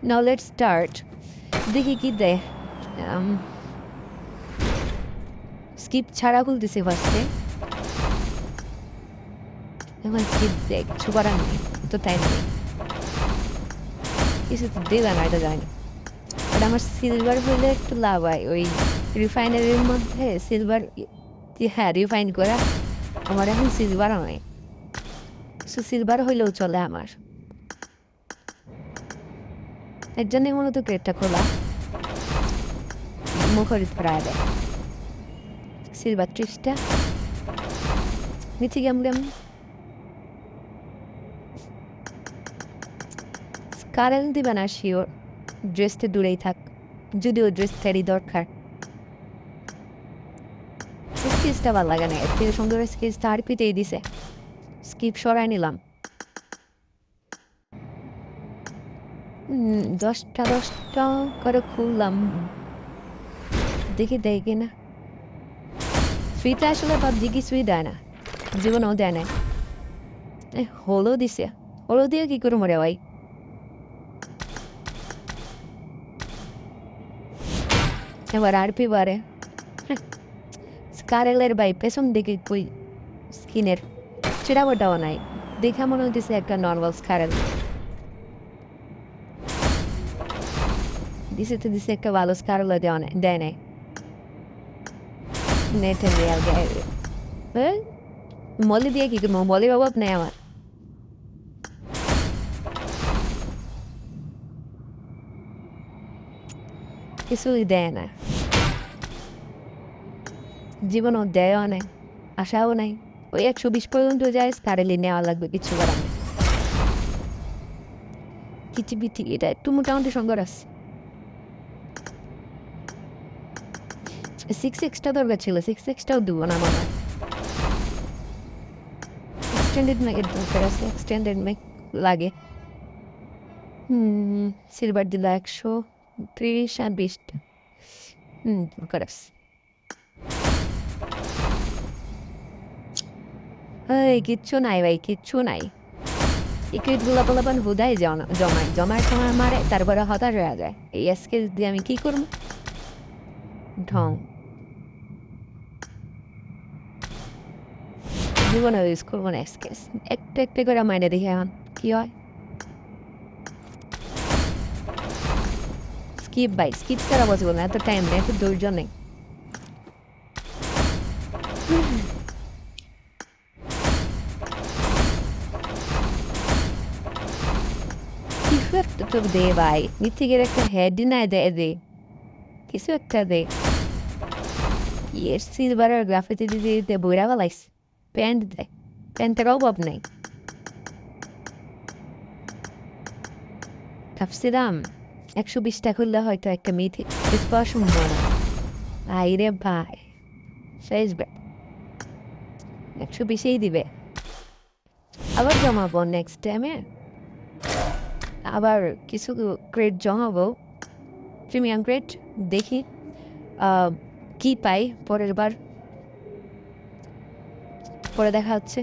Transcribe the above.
Now let's start. দেখি কি দেয়। স্কিপ ছাড়া খুলতেছি ফার্স্টে। এখন স্কিপ দেখ, কিছু করার নেই, তো টাইম নেই, কিছু তো দিবে না, এটা জানি। বাট আমার সিলভার হলে একটু লাভ হয়, ওই রিফাইনারির মধ্যে সিলভার, হ্যাঁ রিফাইন করা। আমার এখন সিলভার হয়, সিলভার হইলেও চলে আমার। এর জন্যই মূলত ক্রেটটা খোলা, মুখরিত প্রায় দেয় সিলভার 30টা নিচে গেমলাম। কারেন্ট দিবে না শিওর, ড্রেসটা দূরেই থাক, যদিও ড্রেসটারই দরকার। স্কেচটা ভালো লাগে না, এর থেকে সুন্দর স্কেচটা আর পিতেই দিছে। স্কিপ সরাই নিলাম। 10টা করে খুললাম, দেখি দেয় কিনা। ফ্রিতে আসলে পাবজি কিছুই দেয় না, জীবনেও দেয় না। হলো দিছে, হলো দিয়ে কি করে মরে ভাই। এবার আরপি বারে স্কারেলের ভাই পেছন দিকে কই স্কিনের চিরাবোটাও নাই, দেখা মনে হইতেছে একটা নর্মাল স্কারেল। দিছে তো দিছে, একটা ভালো স্কারেলও দেয় নাই। নেটে রিয়াল গায়ে মলি দিয়ে কি করবো, মলির অভাব নেই আমার। কিছুই দেয় না, জীবনও দেয়ও নাই, আশাও নাই। ওই 120 পর্যন্ত যায়, স্কারেলি নেওয়া লাগবে, কিছু করার নেই। কিচিবিটি এটা একটু মোটামুটি সুন্দর আছে। 6x দরকার ছিল, 6xটাও দিব না মনে হয়। এক্সটেন্ডেড ম্যাগের দরকার আছে, এক্সটেন্ডেড ম্যাগ লাগে। সিলভার দিল 130 আর 20টা। দরকার আছে। এই কিচ্ছু নাই ভাই, কিচ্ছু নাই। ইকুইট গোলাপালাপান হুদাই জমায় সময় মারে, তারপরে হতাশ হয়ে যায়। এই স্কেচ দিয়ে আমি কি করবো? ঢং জীবনে ইউজ করবো না স্কেচ, একটা একটা করে মাইনে দেখি এখন কি হয়। স্কিপ ভাই, স্কিপ করা পসিবল না, এত টাইম নেই, এত ধৈর্য নেই। কিছু একটা তো দে ভাই, নিচে একটা হেড নাই দে কিছু একটা দে। সিলভারের গ্রাফিতি দিতে দিতে বইরা বেলাইস। প্যান্ট দেয়, প্যান্টের অভাব নেই। ভাবছিলাম 120টা খুললে হয়তো একটা মিথি স্পর্শ মনে আইরে ভাই, শেষ বে 120ই দিবে। আবার জমাবো নেক্সট টাইমে, আবার কিছু ক্রেড জমাবো, প্রিমিয়াম ক্রেড। দেখি কি পাই পরের বার, পরে দেখা হচ্ছে।